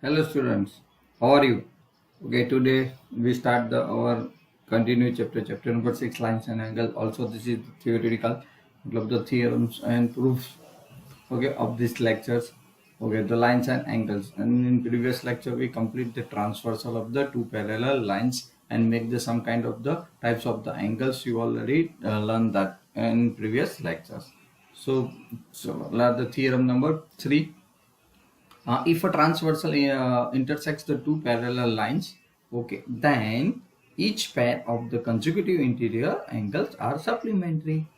Hello students, how are you? Okay, today we start our continue chapter number 6, lines and angle. Also this is theoretical, the theorems and proofs, okay, of these lectures. Okay, the lines and angles, and in previous lecture we complete the transversal of the two parallel lines and make the some kind of the types of the angles. You already learned that in previous lectures. So the theorem number 3. If a transversal intersects the two parallel lines, okay, then each pair of the consecutive interior angles are supplementary.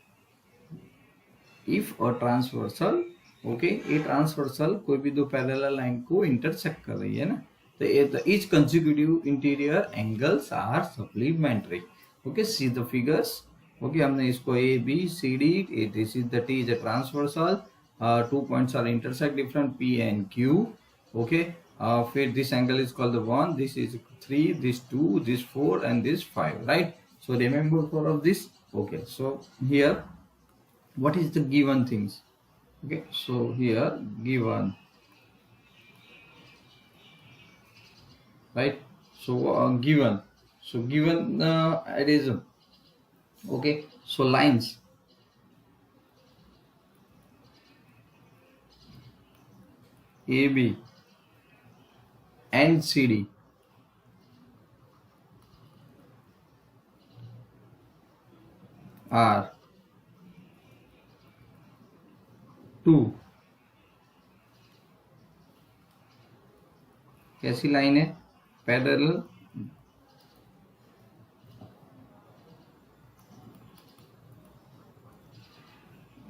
If a transversal, okay, a transversal कोई भी दो parallel line को intersect कर रही है ना, तो each consecutive interior angles are supplementary. Okay, see the figures. Okay, हमने इसको A, B, C, D. This is the T is a transversal. Two points are intersect different P and Q. Okay, फिर this angle is called the 1. This is 3. This 2. This 4 and this 5. Right. So remember all of this. Okay. So here, what is the given things? Okay, so here given, right? So given adhesion. Okay, so lines AB and CD are two. कैसी line है? Parallel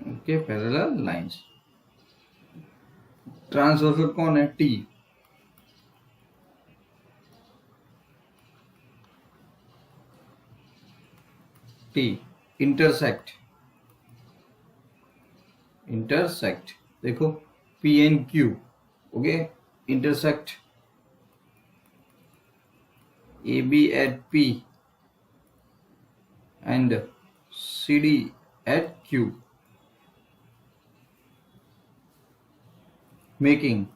okay, parallel lines. Transversal कौन है? T. T intersect देखो P and Q. Okay, intersect AB at P and CD at Q, making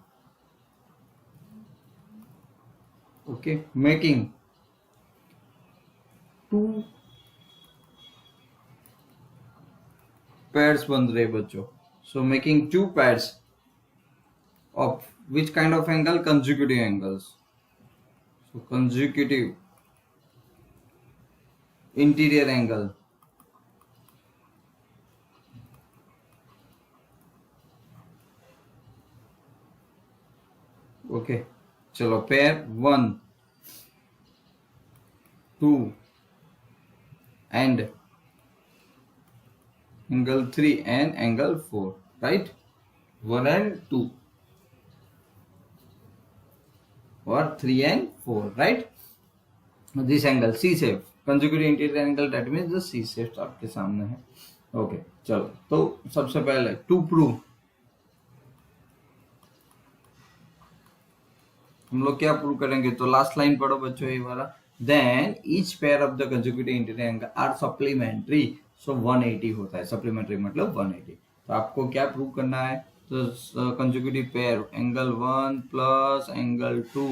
two pairs बन रहे बच्चों. So making two pairs of which kind of angle? Consecutive angles. So consecutive interior angle. Okay, चलो pair 1, 2 and angle 3 and angle 4, right? 1 and 2 or 3 and 4, right? This angle C shape, consecutive interior angle, that means the C shape आपके सामने है. Okay, चलो तो सबसे पहले to prove हम लोग क्या प्रूव करेंगे? तो लास्ट लाइन पढ़ो बच्चों ये वाला. Then each pair of the consecutive interior angle are supplementary. So 180 होता है. सप्लीमेंट्री मतलब 180. तो आपको क्या प्रूव करना है? तो consecutive pair angle 1 plus angle 2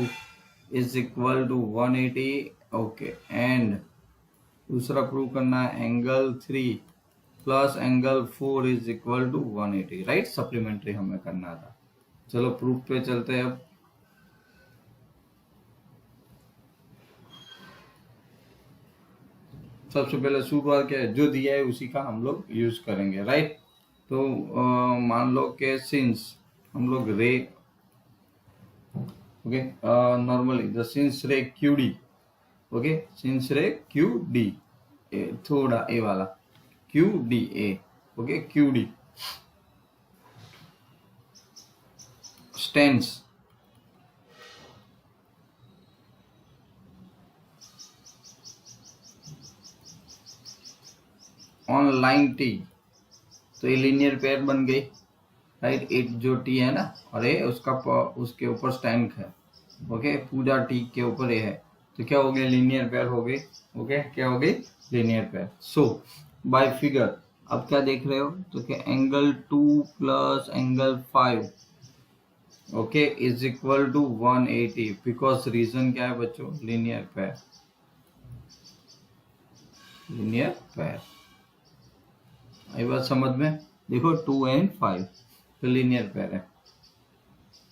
is equal to 180. Okay, and दूसरा प्रूव करना है angle 3 plus angle 4 is equal to 180. Right, supplementary हमें करना था. चलो प्रूफ पे चलते हैं अब. सबसे पहले शुरुआत क्या है? जो दिया है उसी का हम लोग यूज करेंगे. राइट, तो मान लो कि सिंस हम लोग रे, ओके, नॉर्मली द सिंस रे क्यू डी. ओके, सिंस रे क्यू डी, थोड़ा ए वाला Q D A. Okay, Q D stands on line T. तो ये लीनियर पेयर बन गई. राइट, एक जो टी है ना और ये उसके ऊपर स्टैंड है. ओके, पूरा टी के ऊपर ये है. तो क्या हो गया? लीनियर पेयर हो गई. ओके, क्या हो गई? Linear pair. So by figure अब क्या देख रहे हो? तो क्या angle 2 plus angle 5 okay is equal to 180 because reason क्या है बच्चों, लीनियर पेयर, लीनियर पेयर। आई बात समझ में? देखो 2 and 5 तो लीनियर पेयर है।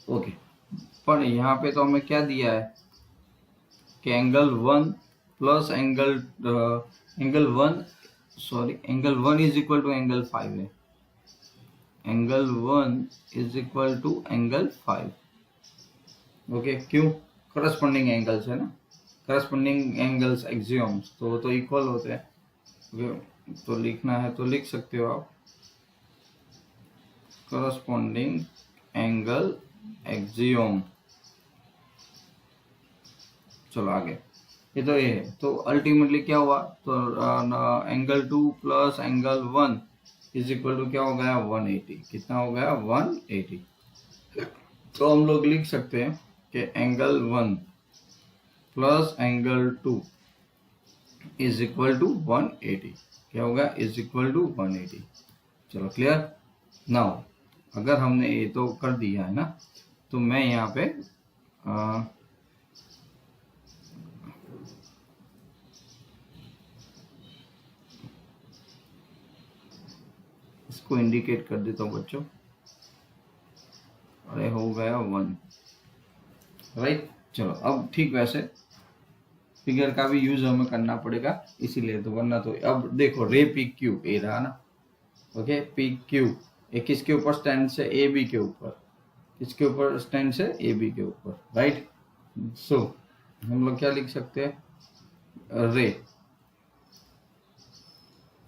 ओके पर यहाँ पे तो हमें क्या दिया है कि angle 1 plus angle 1 is equal to angle 5 है, angle 1 is equal to angle 5। Okay क्यों? करस्पॉन्डिंग एंगल्स है ना, करस्पॉन्डिंग एंगल्स एक्सियोम्स तो वो तो इक्वल होते हैं। तो लिखना है तो लिख सकते हो आप, करस्पॉन्डिंग एंगल एक्सियोम। चलो आगे, ये तो ये है। तो अल्टीमेटली क्या हुआ, तो angle 2 plus angle 1 is equal to क्या हो गया 180। कितना हो गया 180। तो हम लोग लिख सकते हैं कि angle 1 plus angle 2 is equal to 180। क्या होगा, इज इक्वल टू 180। चलो क्लियर। नाउ अगर हमने ये तो कर दिया है ना, तो मैं यहाँ पे इसको इंडिकेट कर देता हूँ बच्चों। अरे हो गया 1, राइट। चलो अब ठीक वैसे फिगर का भी यूज हमें करना पड़ेगा इसीलिए, तो वरना तो अब देखो रे पी क्यू ए रहा ना। ओके पी क्यू ए किसके ऊपर स्टैंड से, ए बी के ऊपर। किसके ऊपर स्टैंड से, ए बी के ऊपर, राइट। सो हम लोग क्या लिख सकते हैं, ray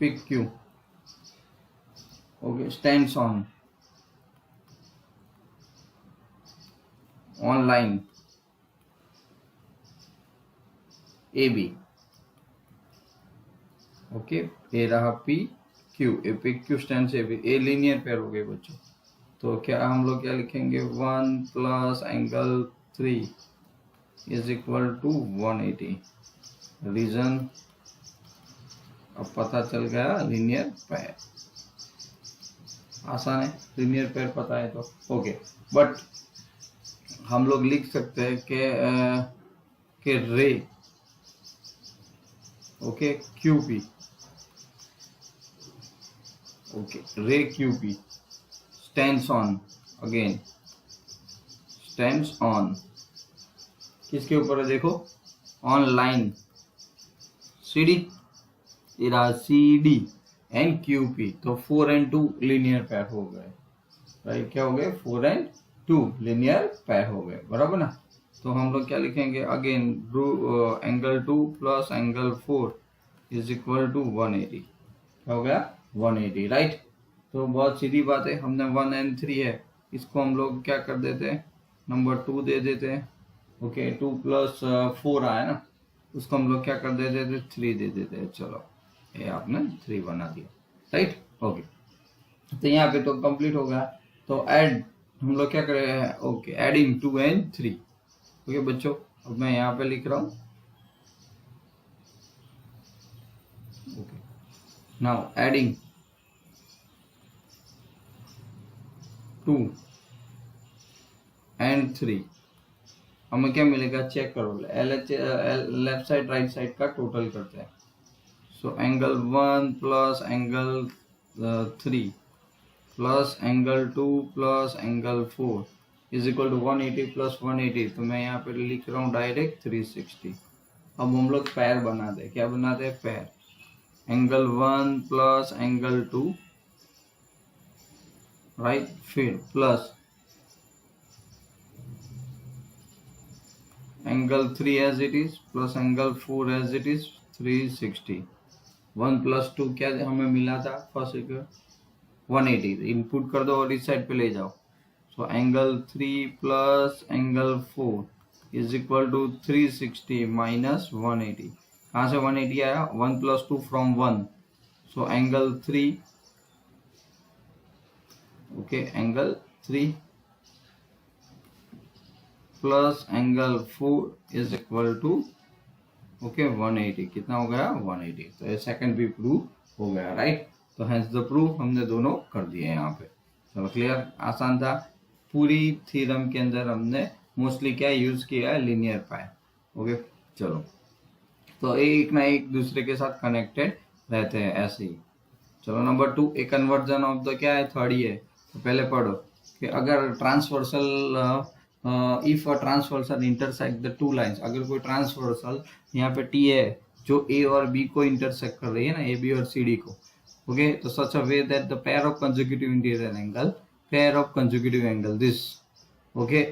P Q okay stands on line A B. Okay ए रहा P Q, A P Q stand से भी, ए लीनियर पेयर हो गए बच्चों। तो क्या हम लोग क्या लिखेंगे, 1 plus angle 3 is equal to 180। Reason अब पता चल गया, लीनियर पेयर। आसान है, लीनियर पेयर पता है तो ओके। बट हम लोग लिख सकते हैं कि ray okay Q P, okay ray Q P stands on, again stands on किसके ऊपर है, देखो on line C D, C D and Q P. तो 4 and 2 लीनियर पेयर हो गए, राइट। क्या हो गए, 4 and 2 लीनियर पेयर हो गए, बराबर ना। तो हम लोग क्या लिखेंगे, again angle 2 plus angle 4 is equal to 180। क्या हो गया 180, राइट। तो बहुत सीधी बात है, हमने 1 and 3 है, इसको हम लोग क्या कर देते हैं, नंबर 2 दे देते हैं। ओके 2 प्लस 4 आया ना, उसको हम लोग क्या कर देते थे, 3 दे देते हैं। चलो ये आपने 3 बना दिया, राइट। ओके तो यहाँ पे तो कंप्लीट हो गया। तो ऐड हम लोग क्या कर रहे हैं, ओके एडिंग 2 and 3। ओके बच्चों अब मैं यहाँ पे लिख रहा हूँ, ओके नाउ एडिंग 2 and 3 हमें क्या मिलेगा, चेक करो, लेफ्ट साइड राइट साइड का टोटल करते हैं। So angle 1 plus angle 3 plus angle 2 plus angle 4 is equal to 180 plus 180। तो मैं यहाँ पे लिख रहा हूँ डायरेक्ट 360। अब हम लोग पैर बना दे, क्या बनाते हैं, pair. Angle 1 plus angle 2, right, फिर plus angle 3 as it is plus angle 4 as it is 360। 1 plus 2 क्या हमें मिला था फर्स्ट इक्वेशन, 180। इनपुट कर दो और इस साइड पे ले जाओ। So angle 3 plus angle 4 is equal to 360 minus 180। कहाँ से 180 आया, 1 plus 2 from 1। So angle 3, okay angle 3 plus angle 4 is equal to okay 180। कितना हो गया 180। तो ये सेकंड भी प्रूव हो गया, राइट। तो हेंस द प्रूफ हमने दोनों कर दिए यहाँ पे। चलो क्लियर, आसान था। पूरी थ्योरम के अंदर हमने मोस्टली क्या यूज किया है, लीनियर पाई। ओके चलो, तो एक ना एक दूसरे के साथ कनेक्टेड रहते हैं ऐसे ही। चलो number 2, A conversion of the क्या है, थर्ड ही है, तो पहले पढ़ो कि अगर transversal if a transversal intersect the two lines, अगर कोई ट्रांसवर्सल यहाँ पे टी है जो ए और बी को इंटरसेक्ट कर रही है ना, ए बी और सी डी को, ओके, तो such a way that the pair of consecutive interior angle, pair of consecutive angle this, okay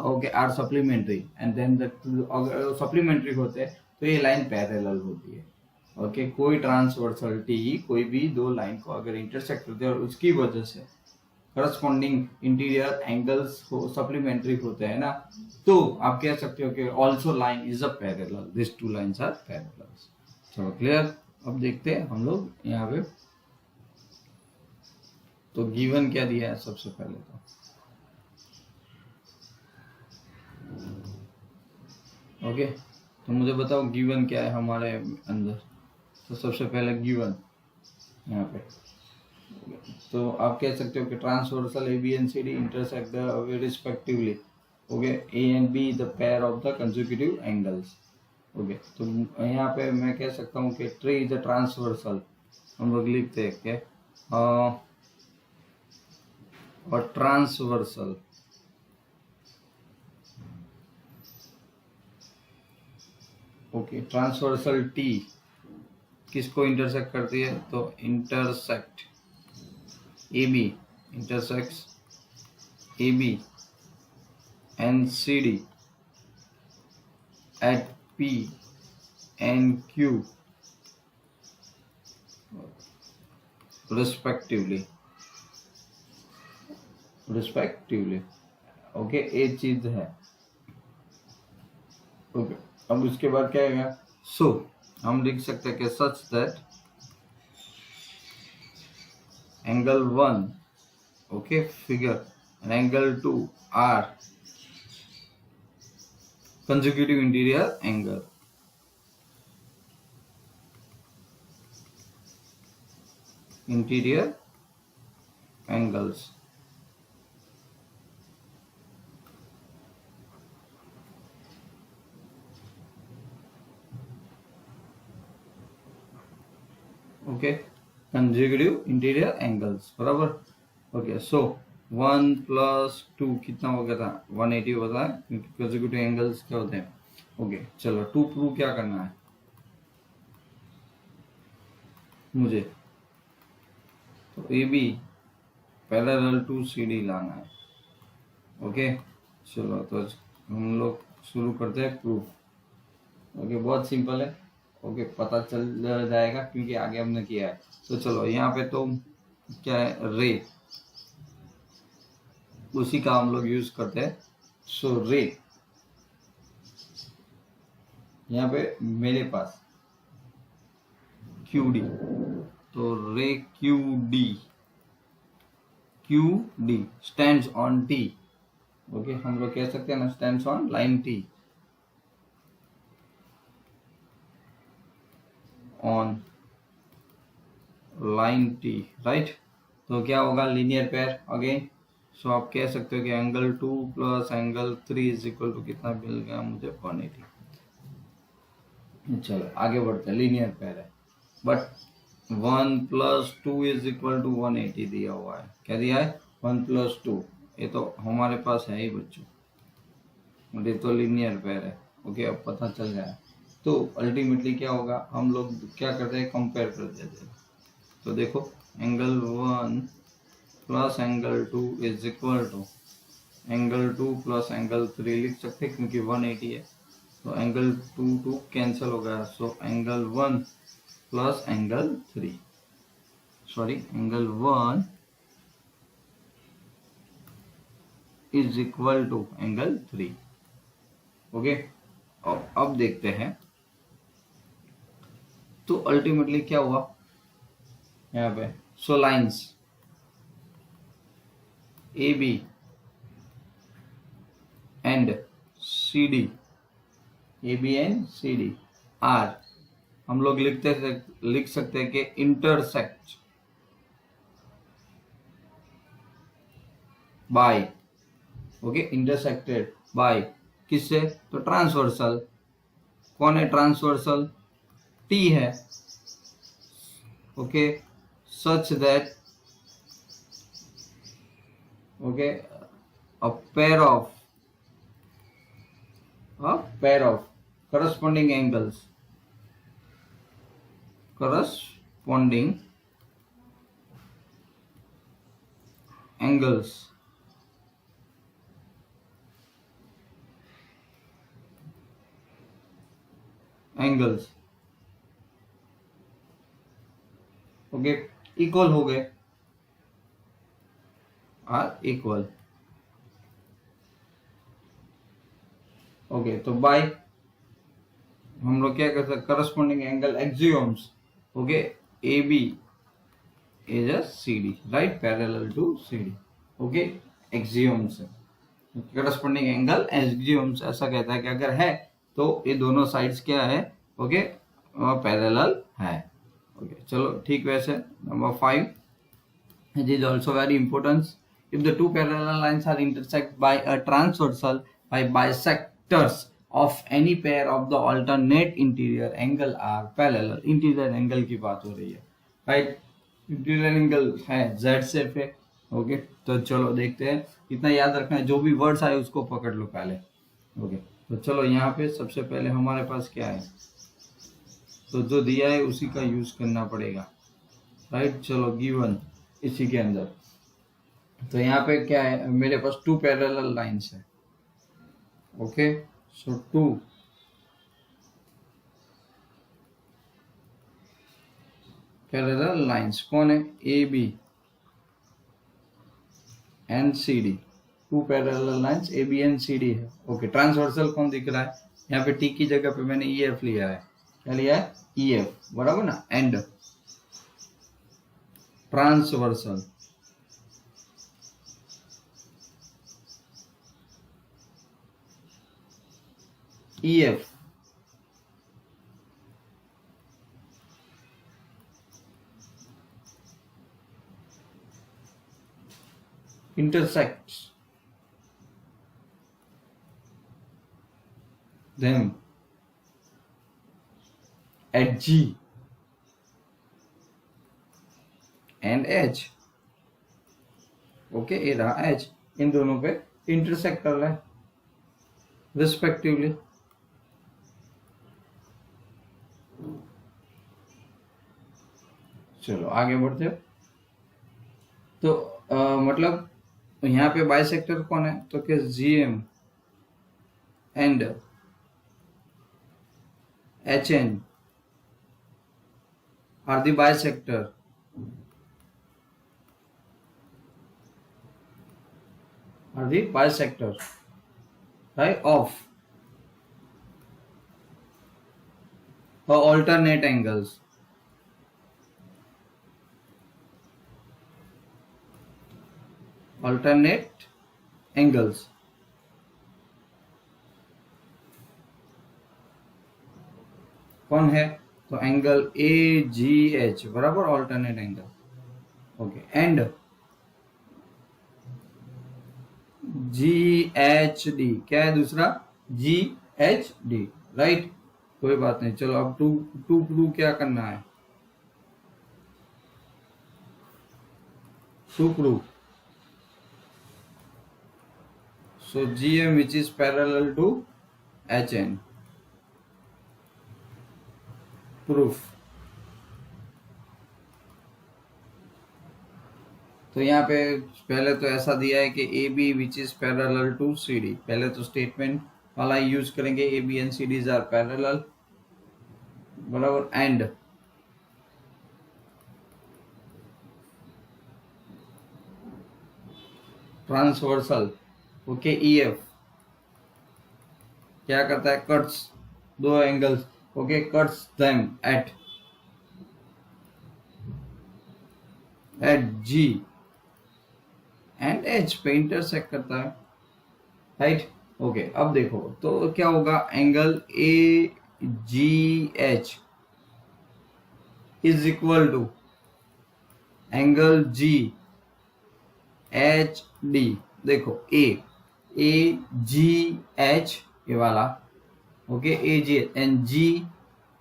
okay are supplementary, and then the अगर सप्लीमेंट्री होते हैं तो ये लाइन पैरेलल होती है। ओके कोई ट्रांसवर्सल टी कोई भी दो लाइन को अगर इंटरसेक्ट करते हैं और उसकी वजह से करस्पॉन्डिंग इंटीरियर एंगल्स को सप्लीमेंट्री होते हैं ना, तो आप कह सकते हो कि also line is a parallel, this two lines are parallel. चलो क्लियर। अब देखते हैं हम लोग यहाँ पे, तो गिवन क्या दिया है सबसे पहले, तो ओके तो मुझे बताओ गिवन क्या है हमारे अंदर। तो सबसे पहले गिवन यहाँ पे, तो आप कह सकते हो कि transversal A B and C D intersect the respectively, okay A and B the pair of the consecutive angles. Okay तो यहाँ पे मैं कह सकता हूँ कि ट्री इज अ ट्रांसवर्सल, हम लोग लिखते हैं कि और ट्रांसवर्सल ओके ट्रांसवर्सल टी किसको इंटरसेक्ट करती है, तो intersect A B, intersects A B and C D at P and Q respectively, okay एक चीज है। ओके अब उसके बाद क्या है, सो हम लिख सकते हैं कि such that angle 1 okay figure and angle 2 are consecutive interior angle. Interior angles okay consecutive interior angles बराबर। ओके सो 1 + 2 कितना हो गया था, 180 होता है क्योंकि कंसेक्यूटिव एंगल्स क्या होते हैं। ओके चलो 2 प्रूव क्या करना है मुझे, तो A B parallel to C D लाना है। ओके चलो तो हम लोग शुरू करते हैं प्रूफ। ओके बहुत सिंपल है, ओके पता चल जाएगा क्योंकि आगे हमने किया है। तो चलो यहाँ पे तो क्या है, रे, उसी का हम लोग यूज करते हैं। सो रे यहाँ पे मेरे पास क्यू डी, तो रे Q D stands on T. Okay हम लोग कह सकते हैं ना stands on line T, on line T right. तो क्या होगा, लीनियर पेयर अगेन। सो आप कह सकते हो कि angle 2 + angle 3 is equal to कितना मिल गया मुझे, 180। चलो आगे बढ़ते हैं, लीनियर पेयर है बट 1 + 2 इज इक्वल टू 180 दिया हुआ है। क्या दिया है, 1 + 2, ये तो हमारे पास है ही बच्चों, ये तो लीनियर पेयर है। ओके अब पता चल जाए तो अल्टीमेटली क्या होगा, हम लोग क्या करते हैं, कंपेयर कर देते हैं। तो देखो angle 1 + angle 2 is equal to angle 2 + angle 3 लिख सकते हैं क्योंकि 180 है, तो एंगल 2 कैंसिल हो गया। So angle 1 + angle 3, sorry angle 1 is equal to angle 3। Okay अब देखते हैं तो अल्टीमेटली क्या हुआ यहाँ पे। So lines A B and C D, A B and C D are, हम लोग लिख सकते हैं कि intersect by okay, intersected by किससे, तो ट्रांसवर्सल। कौन है ट्रांसवर्सल, टी है। Okay, such that okay a pair of corresponding angles angles okay equal हो गए, आर इक्वल। ओके, तो बाय हम लोग क्या कर सकते, corresponding angle axioms. Okay, A B is a C D, right, parallel to C D. Okay, axioms corresponding angle axioms ऐसा कहता है कि अगर है तो ये दोनों साइड्स क्या है, ओके, पैरेलल है। ओके, चलो ठीक। वैसे number 5, it is also very important, if the two parallel lines are intersect by a transversal by bisectors of any pair of the alternate interior angle are parallel। Interior angle की बात हो रही है, right. Interior angle है Z से पे। Okay, तो चलो देखते हैं, इतना याद रखना है, जो भी वर्ड्स आए उसको पकड़ लो पहले। ओके, तो चलो यहाँ पे सबसे पहले हमारे पास क्या है, तो जो दिया है उसी का यूज करना पड़ेगा, राइट। चलो गिवन इसी के अंदर, तो यहाँ पे क्या है, मेरे पास 2 पैरेलल लाइंस है। ओके, सो 2 पैरेलल लाइंस कौन है, A B and C D. 2 parallel lines A B and C D है। ओके, ट्रांसवर्सल कौन दिख रहा है, यहाँ पे टी की जगह पे मैंने ई एफ लिया है। क्या लिया है, ई एफ, बराबर ना। And transversal EF intersects them at G and H। Okay, ये रहा H, इन दोनों पे इंटरसेक्ट कर रहा है रिस्पेक्टिवली। चलो आगे बढ़ते हो, तो मतलब यहाँ पे बाइसेक्टर कौन है, तो क्या GM and HN are the bisector, are the bisectors, right, of alternate angles। alternate angles कौन है, तो एंगल AGH बराबर alternate angle. Okay, and GHD क्या है दूसरा, GHD, राइट। कोई बात नहीं, चलो अब टू क्या करना है, to prove. So GM which is parallel to HN, proof। तो यहाँ पे पहले तो ऐसा दिया है कि AB which is parallel to CD, पहले तो स्टेटमेंट वाला यूज करेंगे, AB and CDs are parallel, बराबर। एंड ट्रांसवर्सल, ओके, EF क्या करता है, कट्स दो angles, okay, cuts them at G and H पे इंटरसेक्ट करता है, राइट। ओके, अब देखो तो क्या होगा, angle AGH is equal to angle GHD। देखो A ए जी एच ये वाला, ओके, A G and G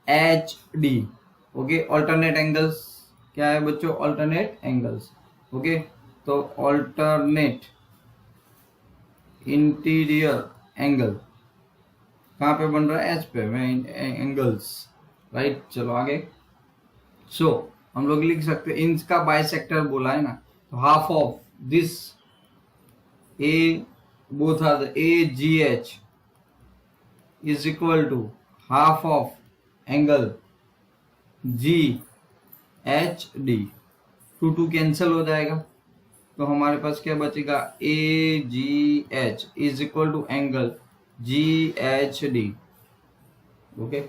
H D, okay. Alternate angles क्या है बच्चों? Alternate angles, okay. तो ऑल्टरनेट इंटीरियर एंगल कहाँ पे बन रहा है? एच पे, मैं एंगल्स, राइट। चलो आगे। सो हम लोग लिख सकते हैं, इनका बाइसेक्टर बोला है ना, तो half of this A, both are the A G H is equal to half of angle G H D. Two cancel हो जाएगा, तो हमारे पास क्या बचेगा? A G H is equal to angle G H D, okay.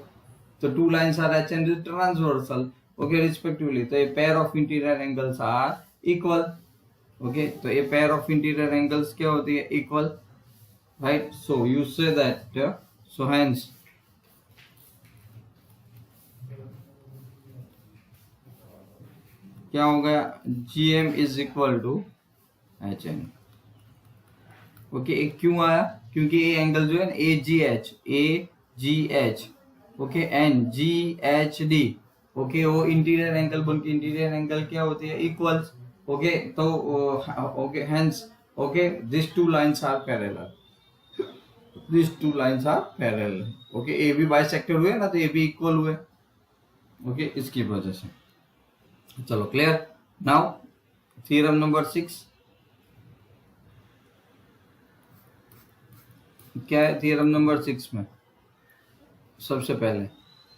तो two lines are H and transversal, okay, respectively. तो a pair of interior angles are equal, okay. तो a pair of interior angles क्या होती है? Equal, right. So you say that, so hence क्या हो गया? G M is equal to H N, okay. क्यों आया? क्योंकि ये एंगल जो है ना, A G H, okay, and G H D, okay, वो इंटीरियर एंगल बन के इंटीरियर एंगल क्या होती है? Equals, okay. तो okay, hence, okay, this two lines are parallel, this two lines are parallel, okay. A भी बाइसेक्टर हुए ना, तो ए भी इक्वल हुए, ओके, इसकी वजह से। चलो क्लियर। नाउ थ्योरम नंबर 6 क्या है? थ्योरम नंबर 6 में सबसे पहले,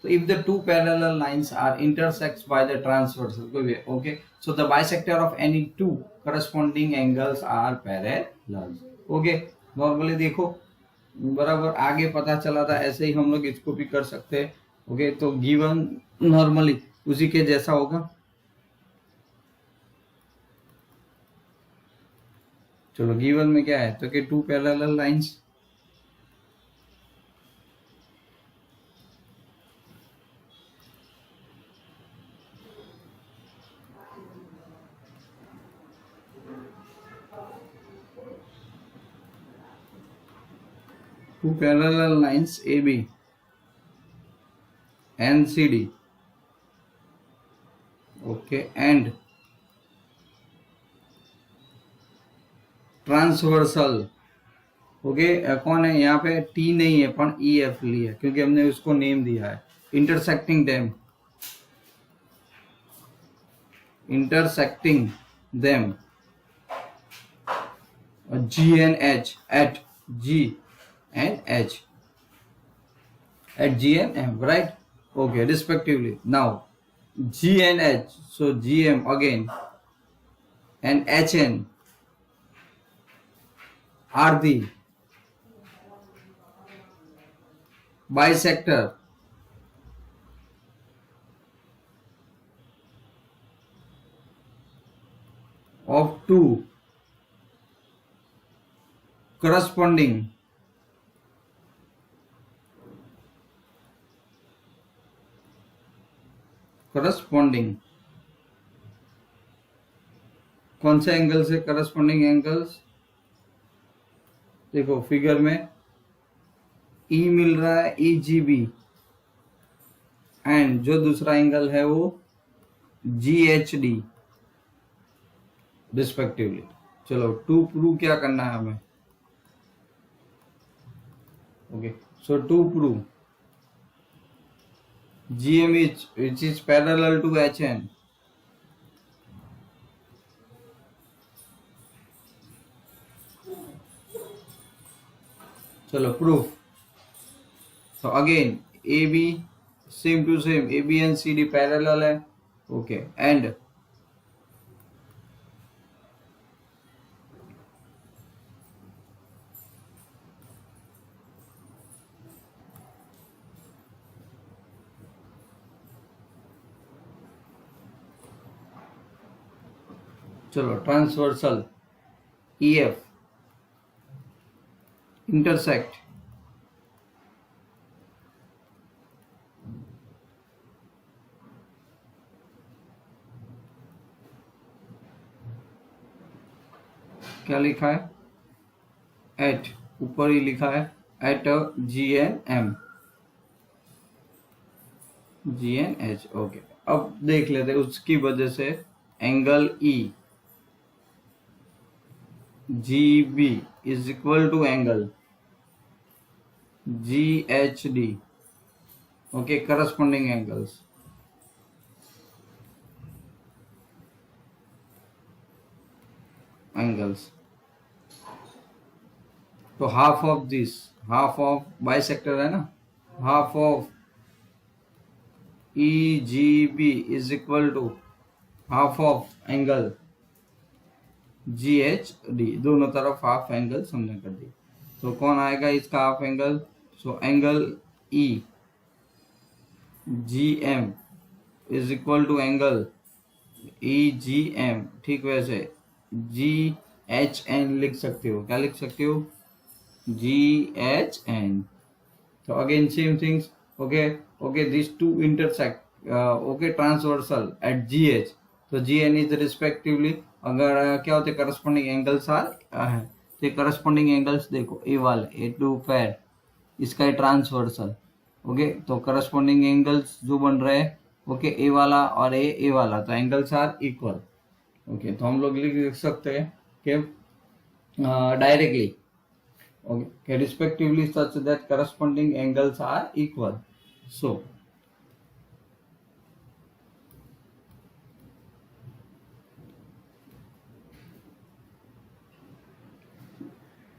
तो if the two parallel lines are intersects by the transversal, कोई भी, okay, so the bisector of any two corresponding angles are parallel, okay. Normally देखो, बराबर आगे पता चला था, ऐसे ही हम लोग इसको भी कर सकते हैं, ओके। तो गिवन नॉर्मली उसी के जैसा होगा। चलो गिवन में क्या है? तो कि two parallel lines, two parallel lines AB and CD, okay, and transversal, okay. कौन है यहाँ पे? टी नहीं है, पर ई एफ लिया, क्योंकि हमने उसको नेम दिया है। Intersecting them, intersecting them G and H, at G and H, at G and M, right? Okay, respectively. Now, G and H, so GM again and HN are the bisector of two corresponding कौन से angle से corresponding angles? देखो figure में E मिल रहा है, ई G B, and जो दूसरा angle है वो जी एच डी, रिस्पेक्टिवली। चलो टू प्रूव क्या करना है हमें, okay. So to prove GM which is parallel to HN, चलो प्रूफ। तो again A B same to same, A B and C D parallel है, ओके, एंड चलो transversal E F intersect क्या लिखा है? एट, ऊपर ही लिखा है एट GNH। ओके, अब देख लेते हैं उसकी वजह से angle EGB is equal to angle GHD। Okay, corresponding angles. तो half of this, half of bisector है ना, half of EGB is equal to half of angle GHD। दोनों तरफ हाफ एंगल हमने कर दी, तो कौन आएगा इसका half angle? So angle EGM is equal to angle EGM। ठीक वैसे GHN लिख सकते हो, क्या लिख सकते हो? GHN। तो again same things. Okay, this two intersect, okay, transversal at GH। तो GN इज रिस्पेक्टिवली, अगर क्या होते करस्पॉन्डिंग एंगल्स आर, तो करस्पॉन्डिंग एंगल्स देखो, ए वाले A2 पैर, इसका ट्रांसवर्सल। ओके, तो करस्पॉन्डिंग एंगल्स जो बन रहे हैं, ओके, ए वाला और ए वाला, तो एंगल्स आर इक्वल। ओके, तो हम लोग लिख सकते हैं कि directly, okay, respectively such that corresponding angles are equal. So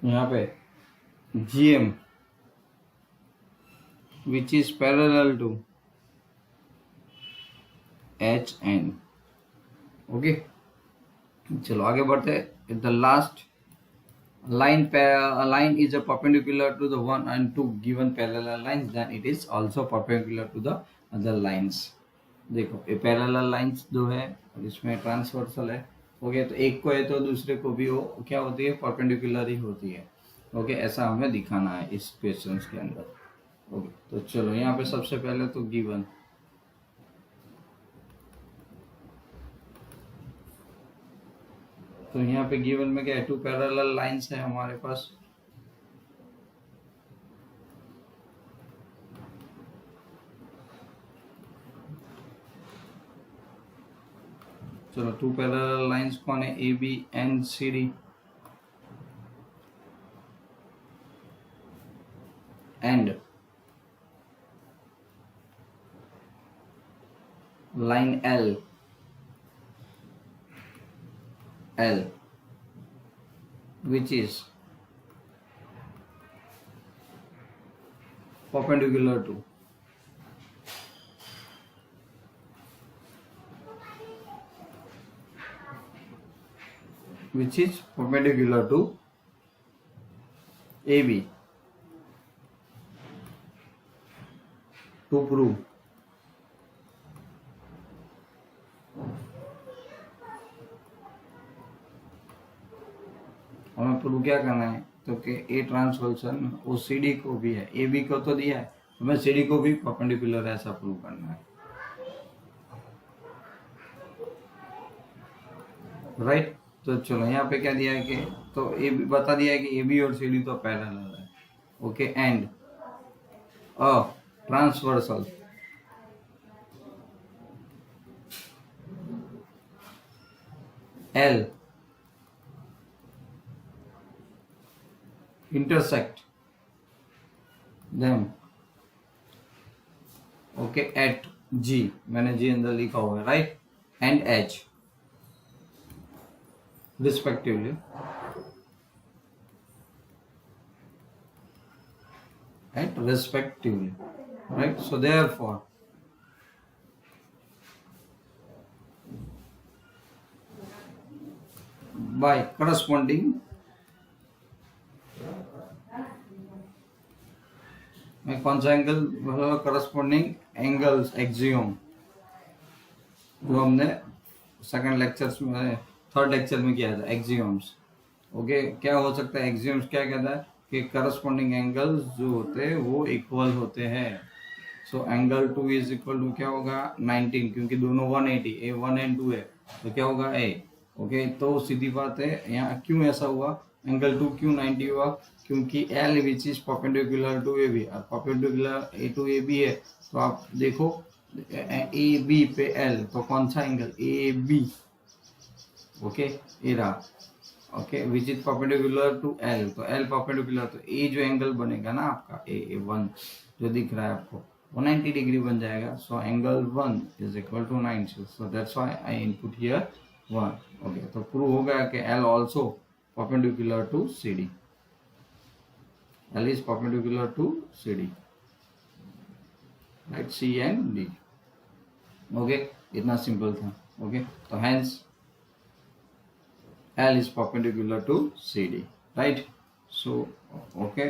यहाँ पे GM which is parallel to HN। Okay, चलो आगे बढ़ते हैं। The last line is a perpendicular to the one and two given parallel lines, then it is also perpendicular to the other lines। देखो, ये parallel lines दो है और इसमें ट्रांसवर्सल है। ओके, तो एक को है तो दूसरे को भी वो क्या होती है? परपेंडिकुलर ही होती है। ओके, ऐसा हमें दिखाना है इस क्वेश्चन के अंदर। ओके, तो चलो यहाँ पे सबसे पहले तो गिवन, तो यहाँ पे गिवन में क्या है? टू पैरेलल लाइंस है हमारे पास। चलो, टू पैरेलल लाइंस कौन है? AB and CD। And line L which is perpendicular to AB to prove हमें प्रूव क्या करना है? तो कि ए ट्रांसवर्सल वो CD को भी है, AB को तो दिया है, हमें CD को भी परपेंडिकुलर ऐसा प्रूव करना है। राइट, तो चलो यहाँ पे क्या दिया है कि, तो ए बता दिया है कि AB और CD तो पैरेलल है। Okay, and a transversal L intersect them, okay, at G, मैंने G अंदर लिखा हुआ है, right, and H respectively, right? So therefore by corresponding में कौन सा एंगल, करस्पॉन्डिंग एंगल्स एक्सियम, जो हमने सेकंड लेक्चर में, थर्ड लेक्चर में किया था, एक्सियम्स। ओके, क्या हो सकता है एक्सियम्स? क्या कहता है कि करस्पॉन्डिंग एंगल्स जो होते हैं वो इक्वल होते हैं। So angle 2 is equal to क्या होगा? 19, क्योंकि दोनों 180, A1 and 2 है, तो क्या होगा? A ओके, तो सीधी बात है यहाँ क्यों ऐसा हुआ, एंगल 2 क्यों 90 हुआ, क्योंकि L which is perpendicular to A B, perpendicular A to A B है, तो आप देखो ए बी पे L, तो कौन सा एंगल, ए बी, ओके ये रहा, okay which is perpendicular to L, तो L परपेंडिकुलर, तो ए जो एंगल बनेगा ना आपका A1 जो दिख रहा है आपको, वो 90 डिग्री बन जाएगा, so angle 1 is equal to 90, so that's why I input here 1। Okay, तो प्रूव हो गया कि L also perpendicular to CD, L is perpendicular to CD, right, C and D। Okay, इतना सिंपल था। ओके, तो hence L is perpendicular to CD, right? So okay,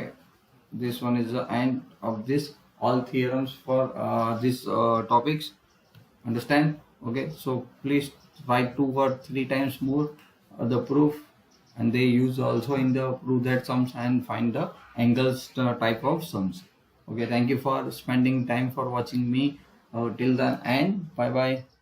this one is the end of this all theorems for this topics, understand? Okay, so please write 2 or 3 times more the proof, and they use also in the prove that sums and find the angles type of sums. Okay, thank you for spending time for watching me till the end. Bye bye.